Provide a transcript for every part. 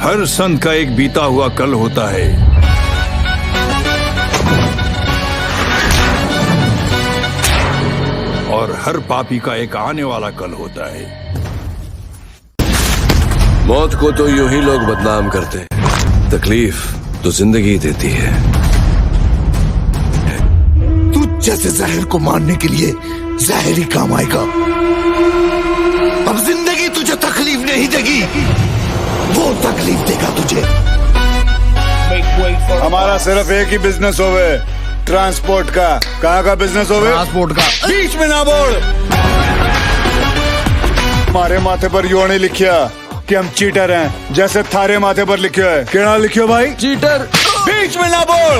हर संत का एक बीता हुआ कल होता है। और हर पापी का एक आने वाला कल होता है। मौत को तो यूं ही लोग बदनाम करते हैं, तकलीफ तो जिंदगी देती है। तू जैसे जहर को मारने के लिए जहर ही काम आएगा। अब जिंदगी तुझे तकलीफ नहीं देगी, वो तकलीफ देगा तुझे। हमारा सिर्फ एक ही बिजनेस होवे, ट्रांसपोर्ट का। कहाँ का बिजनेस होवे? ट्रांसपोर्ट का। बीच में ना बोल। हमारे माथे पर यो नहीं लिखिया कि हम चीटर हैं, जैसे थारे माथे पर लिखियो है। क्या लिखियो भाई? चीटर। बीच में ना बोल।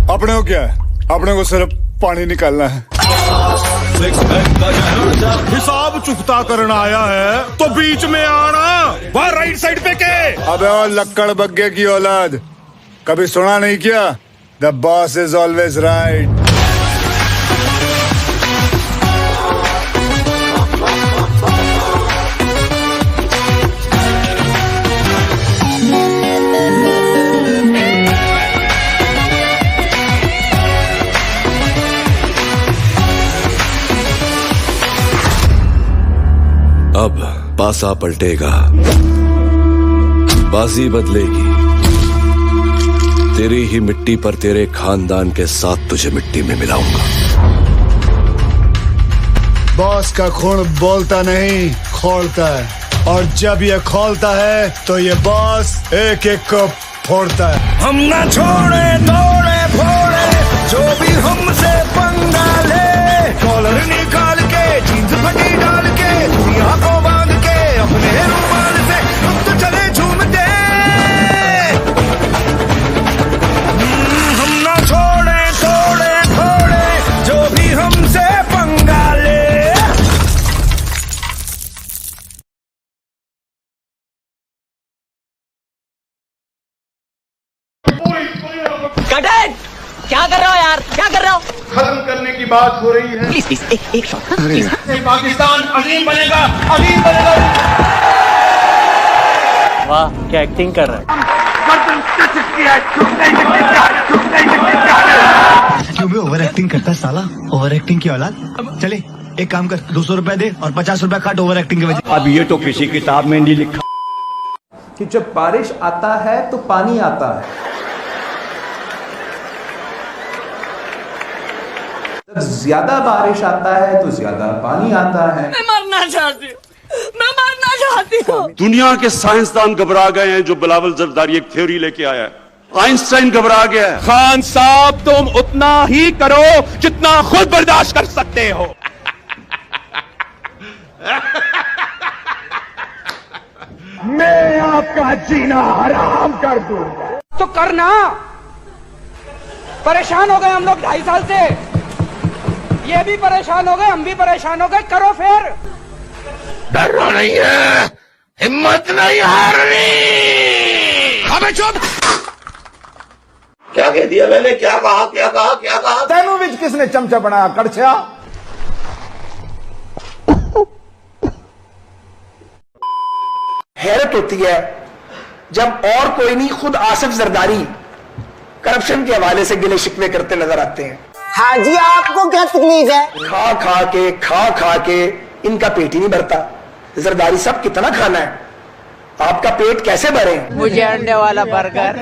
अपने को क्या है? अपने को सिर्फ पानी निकालना है। हिसाब चुकता करना आया है तो बीच में आना। वहाँ राइट साइड पे के। अबे और लक्कड़ बग्गे की औलाद, कभी सुना नहीं क्या? The boss is always right. अब पासा पलटेगा, बाजी बदलेगी। तेरी ही मिट्टी पर तेरे खानदान के साथ तुझे मिट्टी में मिलाऊंगा। बॉस का खून बोलता नहीं, खोलता है। और जब ये खोलता है तो ये बॉस एक एक को फोड़ता है। हम ना छोड़े तोड़े फोड़े जो भी हमसे पंगा ले। कॉलर निकाल के जींस फटी डाल के दुनिया को बांध के अपने रुमाल से हम तो चले झूमते। हम ना छोड़े तोड़े फोड़े जो भी हमसे पंगा ले। कट! क्या कर रहे हो यार? क्या कर रहे हो? खत्म करने की बात हो रही है। प्लीज प्लीज एक शॉट। पाकिस्तान अजीम बनेगा, अजीम बनेगा। वाह क्या एक्टिंग कर रहा है। क्यों भी ओवर एक्टिंग करता है साला? ओवर एक्टिंग की औलाद। चले एक काम कर, 200 रुपए दे और 50 रुपए काट ओवर एक्टिंग के वजह। अब ये तो किसी किताब में नहीं लिखा कि जब बारिश आता है तो पानी आता है, जब ज्यादा बारिश आता है तो ज्यादा पानी आता है। मैं मरना चाहती हूँ, मैं मरना चाहती हूँ। दुनिया के साइंसदान घबरा गए हैं। जो बिलावल जरदारी एक थ्योरी लेके आया है, आइंस्टाइन घबरा गया है। खान साहब तुम उतना ही करो जितना खुद बर्दाश्त कर सकते हो। मैं आपका जीना हराम कर दूंगा। तो करना। परेशान हो गए हम लोग 2.5 साल से। ये भी परेशान हो गए, हम भी परेशान हो गए। करो फिर। डरना नहीं है, हिम्मत नहीं हारनी। अबे चुप। क्या कह दिया मैंने? क्या कहा? क्या कहा? क्या कहा? तेनू विच किसने चमचा बनाया? कड़छा। हैरत होती है जब और कोई नहीं, खुद आसिफ जरदारी करप्शन के हवाले से गिले शिकवे करते नजर आते हैं। हाँ जी, आपको क्या तकलीफ है? खा खा के इनका पेट ही नहीं भरता। जरदारी साहब कितना खाना है? आपका पेट कैसे भरे? मुझे अंडे वाला बर्गर।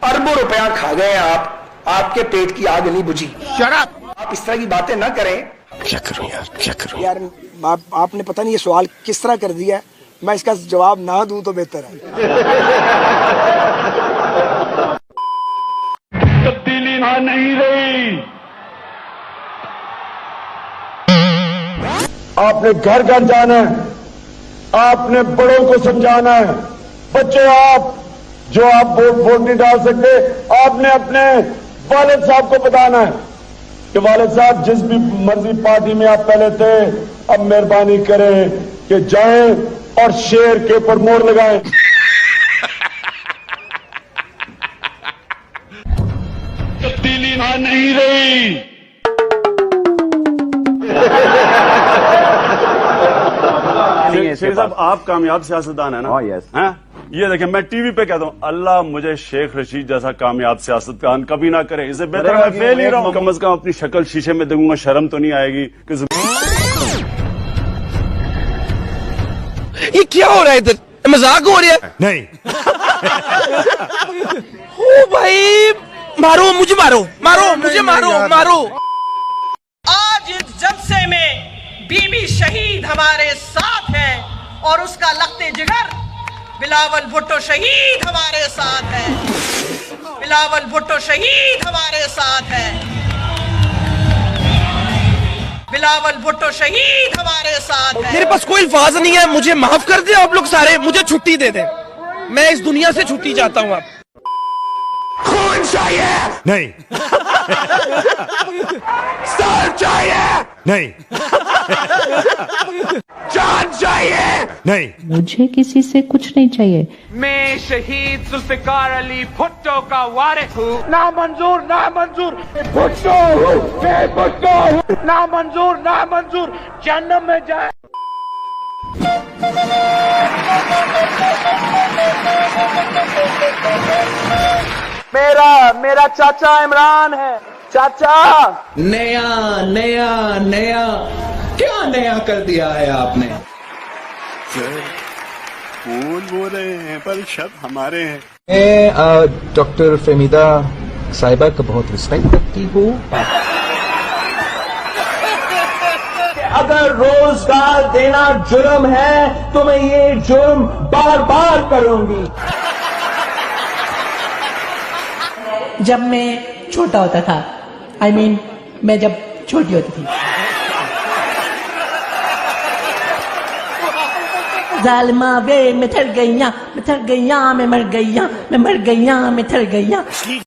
अरबों रुपया खा गए आप, आपके पेट की आग नहीं बुझी। आप इस तरह की बातें ना करें। क्या करूं यार, क्या करूं यार आपने पता नहीं ये सवाल किस तरह कर दिया है। मैं इसका जवाब ना दूं तो बेहतर है। तब्दीली यहाँ नहीं रही। आपने घर घर जाना है, आपने बड़ों को समझाना है। बच्चों, आप जो आप वोट नहीं डाल सकते, आपने अपने वालिद साहब को बताना है कि वालिद साहब जिस भी मर्जी पार्टी में आप पहले थे, अब मेहरबानी करें कि जाएं और शेर के ऊपर मोड़ लगाएं। तब्दीली यहाँ नहीं रही। शेख साहब आप कामयाब सियासतदान है ना? यस। हैं? ये देखें, मैं टीवी पे कहता हूँ, अल्लाह मुझे शेख रशीद जैसा कामयाब सियासतदान कभी ना करे। इससे बेहतर मैं फेल ही रहा हूँ। कम से कम अपनी शक्ल शीशे में देखूंगा, शर्म तो नहीं आएगी कि ये क्या हो रहा है इधर? मजाक हो रहा है? नहीं। ओ भाई, मारो मुझे, मारो मारो मुझे, मारो मारो। आज इस जलसे में बीबी शहीद हमारे साथ है और उसका लखते जिगर बिलावल भुट्टो शहीद हमारे साथ है। बिलावल भुट्टो शहीद हमारे साथ है। बिलावल भुट्टो शहीद हमारे साथ है। मेरे पास कोई अल्फाज नहीं है, मुझे माफ कर दे आप लोग सारे, मुझे छुट्टी दे दें, मैं इस दुनिया से छुट्टी चाहता हूँ। आप खून चाहिए, नहीं। सर चाहिए, नहीं। जान चाहिए, नहीं। मुझे किसी से कुछ नहीं चाहिए। मैं शहीद जुल्फिकार अली भुट्टो का वारिस हूँ। ना मंजूर, ना मंजूर, भुट्टो हूँ, मैं भुट्टो हूँ। ना मंजूर, ना मंजूर, जन्नत में जाए। मेरा चाचा इमरान है। चाचा नया नया नया क्या नया कर दिया है आपने? कौन बोल रहे हैं? पर शब्द हमारे हैं। मैं डॉक्टर फहमीदा साहिबा का बहुत रिस्पेक्ट करती हूँ। अगर रोजगार देना जुर्म है तो मैं ये जुर्म बार बार करूंगी। जब मैं छोटा होता था, मैं जब छोटी होती थी, जालिमा वे मैं थर गईया, मैं थर गईया, मैं मर गईया, मैं मर गईया, मैं थर गईया।